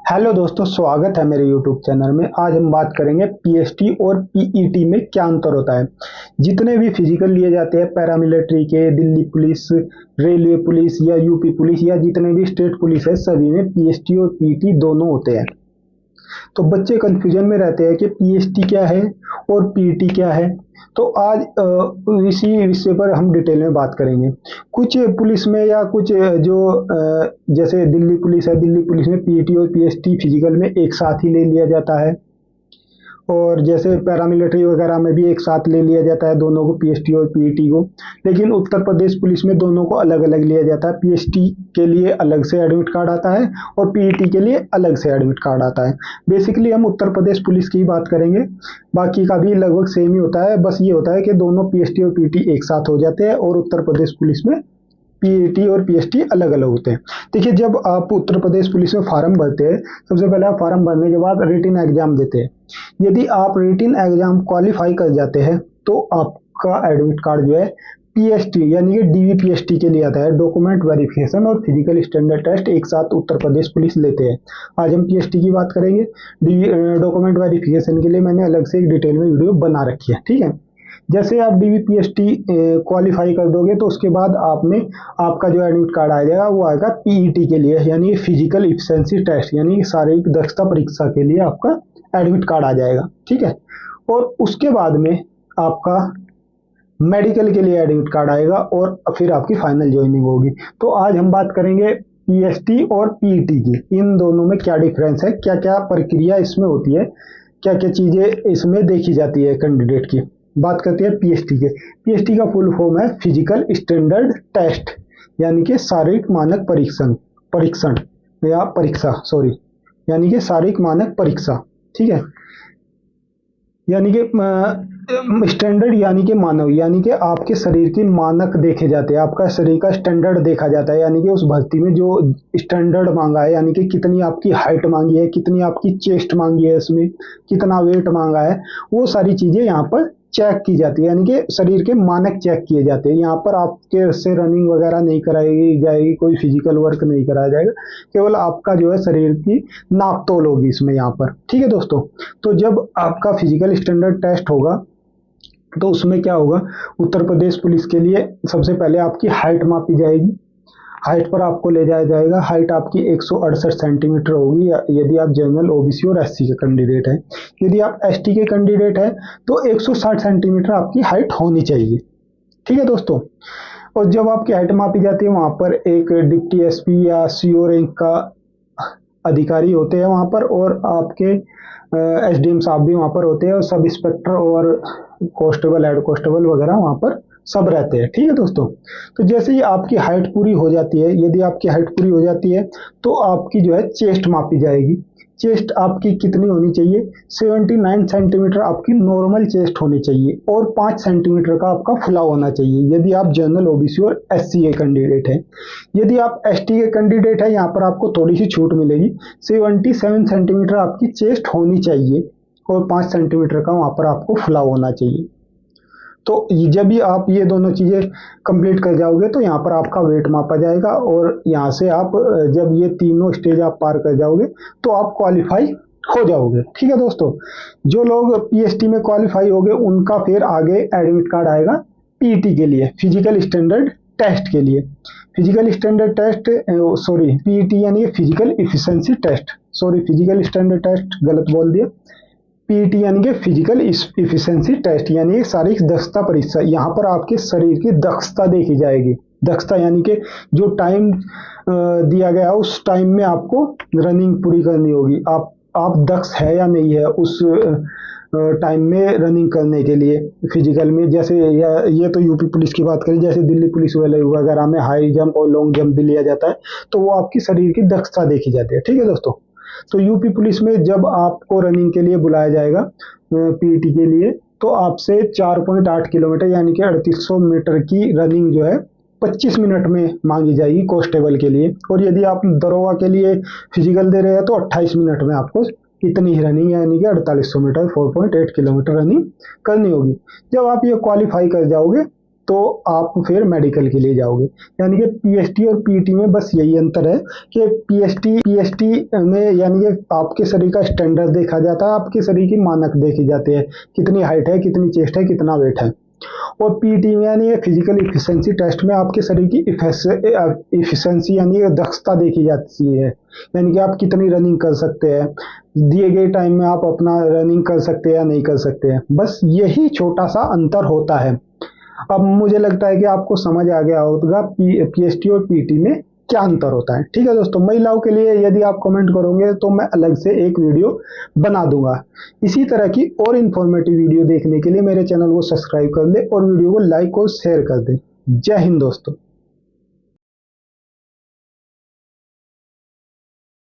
Hello दोस्तों, स्वागत है मेरे यूट्यूब चैनल में। आज हम बात करेंगे पीएसटी और पीईटी में क्या अंतर होता है। जितने भी फिजिकल लिए जाते हैं पैरामिलिट्री के, दिल्ली पुलिस, रेलवे पुलिस या यूपी पुलिस या जितने भी स्टेट पुलिस है, सभी में पीएसटी और पीईटी दोनों होते हैं। तो बच्चे कंफ्यूजन में रहते हैं कि पीएसटी क्या है और पीईटी क्या है। तो आज इसी विषय पर हम डिटेल में बात करेंगे। कुछ पुलिस में या कुछ जैसे दिल्ली पुलिस है, दिल्ली पुलिस में पीईटी और पीएसटी फिजिकल में एक साथ ही ले लिया जाता है। और जैसे पैरामिलिट्री वगैरह में भी एक साथ ले लिया जाता है दोनों को, पीएसटी और पीईटी को। लेकिन उत्तर प्रदेश पुलिस में दोनों को अलग अलग लिया जाता है। पीएसटी के लिए अलग से एडमिट कार्ड आता है और पीईटी के लिए अलग से एडमिट कार्ड आता है। बेसिकली हम उत्तर प्रदेश पुलिस की बात करेंगे, बाकी का भी लगभग सेम ही होता है। बस ये होता है कि दोनों पीएसटी और पीईटी एक साथ हो जाते हैं और उत्तर प्रदेश पुलिस में पीईटी और पीएसटी अलग अलग होते हैं। देखिए, जब आप उत्तर प्रदेश पुलिस में फॉर्म भरते हैं, सबसे पहले आप फॉर्म भरने के बाद रिटन एग्जाम देते हैं। यदि आप रिटन एग्जाम क्वालिफाई कर जाते हैं तो आपका एडमिट कार्ड जो है पीएसटी यानी कि डीवीपीएसटी के लिए आता है। डॉक्यूमेंट वेरिफिकेशन और फिजिकल स्टैंडर्ड टेस्ट एक साथ उत्तर प्रदेश पुलिस लेते हैं। आज हम पीएसटी की बात करेंगे। डॉक्यूमेंट वेरिफिकेशन के लिए मैंने अलग से एक डिटेल में वीडियो बना रखी है, ठीक है। जैसे आप डीवीपीएसटी क्वालिफाई कर दोगे तो उसके बाद आपका जो एडमिट कार्ड आ जाएगा वो आएगा पीईटी के लिए, यानी फिजिकल इफिशिएंसी टेस्ट यानी शारीरिक दक्षता परीक्षा के लिए आपका एडमिट कार्ड आ जाएगा, ठीक है। और उसके बाद में आपका मेडिकल के लिए एडमिट कार्ड आएगा और फिर आपकी फाइनल ज्वाइनिंग होगी। तो आज हम बात करेंगे पीएसटी और पीईटी की। इन दोनों में क्या डिफरेंस है, क्या क्या प्रक्रिया इसमें होती है, क्या क्या चीजें इसमें देखी जाती है कैंडिडेट की। बात करते हैं पीएसटी के। पीएसटी का फुल फॉर्म है फिजिकल स्टैंडर्ड टेस्ट, यानी कि शारीरिक मानक परीक्षण परीक्षण या परीक्षा, सॉरी, यानी कि शारीरिक मानक परीक्षा, ठीक है। यानी कि स्टैंडर्ड यानी कि मानव, यानी कि आपके शरीर के मानक देखे जाते हैं, आपका शरीर का स्टैंडर्ड देखा जाता है। यानी कि उस भर्ती में जो स्टैंडर्ड मांगा है, यानी कि कितनी आपकी हाइट मांगी है, कितनी आपकी चेस्ट मांगी है, इसमें कितना वेट मांगा है, वो सारी चीजें यहाँ पर चेक की जाती है। यानी कि शरीर के मानक चेक किए जाते हैं। यहाँ पर आपके से रनिंग वगैरह नहीं कराई जाएगी, कोई फिजिकल वर्क नहीं कराया जाएगा, केवल आपका जो है शरीर की नाप तोल होगी इसमें यहाँ पर, ठीक है दोस्तों। तो जब आपका फिजिकल स्टैंडर्ड टेस्ट होगा तो उसमें क्या होगा, उत्तर प्रदेश पुलिस के लिए सबसे पहले आपकी हाइट मापी जाएगी। हाइट पर आपको ले जाया जाएगा। हाइट आपकी 168 सेंटीमीटर होगी यदि आप जनरल, ओबीसी और एससी के कैंडिडेट हैं। यदि आप एसटी के कैंडिडेट हैं तो 160 सेंटीमीटर आपकी हाइट होनी चाहिए, ठीक है दोस्तों। और जब आपकी हाइट मापी जाती है, वहां पर एक डिप्टी एसपी या सीओ रैंक का अधिकारी होते हैं वहां पर, और आपके एसडीएम साहब भी वहां पर होते हैं, और सब इंस्पेक्टर और कांस्टेबल, हेड कांस्टेबल वगैरह वहां पर सब रहते हैं, ठीक है दोस्तों। तो जैसे ही आपकी हाइट पूरी हो जाती है, यदि आपकी हाइट पूरी हो जाती है तो आपकी जो है चेस्ट मापी जाएगी। चेस्ट आपकी कितनी होनी चाहिए, 79 सेंटीमीटर आपकी नॉर्मल चेस्ट होनी चाहिए और 5 सेंटीमीटर का आपका फुलाव होना चाहिए, यदि आप जनरल, ओबीसी और एससी के कैंडिडेट हैं। यदि आप एसटी के कैंडिडेट हैं, यहाँ पर आपको थोड़ी सी छूट मिलेगी। 77 सेंटीमीटर आपकी चेस्ट होनी चाहिए और 5 सेंटीमीटर का वहां पर आपको फुलाव होना चाहिए। तो जब भी आप ये दोनों चीजें कंप्लीट कर जाओगे तो यहाँ पर आपका वेट मापा जाएगा, और यहाँ से आप जब ये तीनों स्टेज आप पार कर जाओगे तो आप क्वालिफाई हो जाओगे, ठीक है दोस्तों। जो लोग पीएसटी में क्वालिफाई हो गए उनका फिर आगे एडमिट कार्ड आएगा पीईटी के लिए, फिजिकल स्टैंडर्ड टेस्ट के लिए। Physical standard test, sorry, PET यानी physical efficiency test, sorry, physical standard test गलत बोल दिया। पीईटी यानी कि फिजिकल इफिशिएंसी टेस्ट, यानी शारीरिक दक्षता परीक्षा। यहाँ पर आपके शरीर की दक्षता देखी जाएगी। दक्षता यानी कि जो टाइम दिया गया है उस टाइम में आपको रनिंग पूरी करनी होगी। आप दक्ष है या नहीं है उस टाइम में रनिंग करने के लिए फिजिकल में। जैसे ये तो यूपी पुलिस की बात करें, जैसे दिल्ली पुलिस वगैरह में हाई जंप और लॉन्ग जंप भी लिया जाता है, तो वो आपकी शरीर की दक्षता देखी जाती है, ठीक है दोस्तों। तो यूपी पुलिस में जब आपको रनिंग के लिए बुलाया जाएगा पीईटी के लिए, तो आपसे 4.8 किलोमीटर यानी कि 3800 मीटर की रनिंग जो है 25 मिनट में मांगी जाएगी कांस्टेबल के लिए। और यदि आप दरोगा के लिए फिजिकल दे रहे हैं तो 28 मिनट में आपको इतनी ही रनिंग यानी कि 4800 मीटर, 4.8 किलोमीटर रनिंग करनी होगी। जब आप ये क्वालिफाई कर जाओगे तो आप फिर मेडिकल के लिए जाओगे। यानी कि पीएसटी और पीईटी में बस यही अंतर है कि पीएसटी में यानी कि आपके शरीर का स्टैंडर्ड देखा जाता है, आपके शरीर की मानक देखे जाते हैं, कितनी हाइट है, कितनी चेस्ट है, कितना वेट है। और पीटी में यानी फिजिकल इफिशिएंसी टेस्ट में आपके शरीर की इफिशिएंसी यानी दक्षता देखी जाती है, यानी कि आप कितनी रनिंग कर सकते हैं, दिए गए टाइम में आप अपना रनिंग कर सकते हैं या नहीं कर सकते हैं। बस यही छोटा सा अंतर होता है। अब मुझे लगता है कि आपको समझ आ गया होगा पीएसटी और पीटी में क्या अंतर होता है। ठीक है दोस्तों, महिलाओं के लिए यदि आप कमेंट करोगे तो मैं अलग से एक वीडियो बना दूंगा। इसी तरह की और इंफॉर्मेटिव वीडियो देखने के लिए मेरे चैनल को सब्सक्राइब कर ले और वीडियो को लाइक और शेयर कर दे। जय हिंद दोस्तों।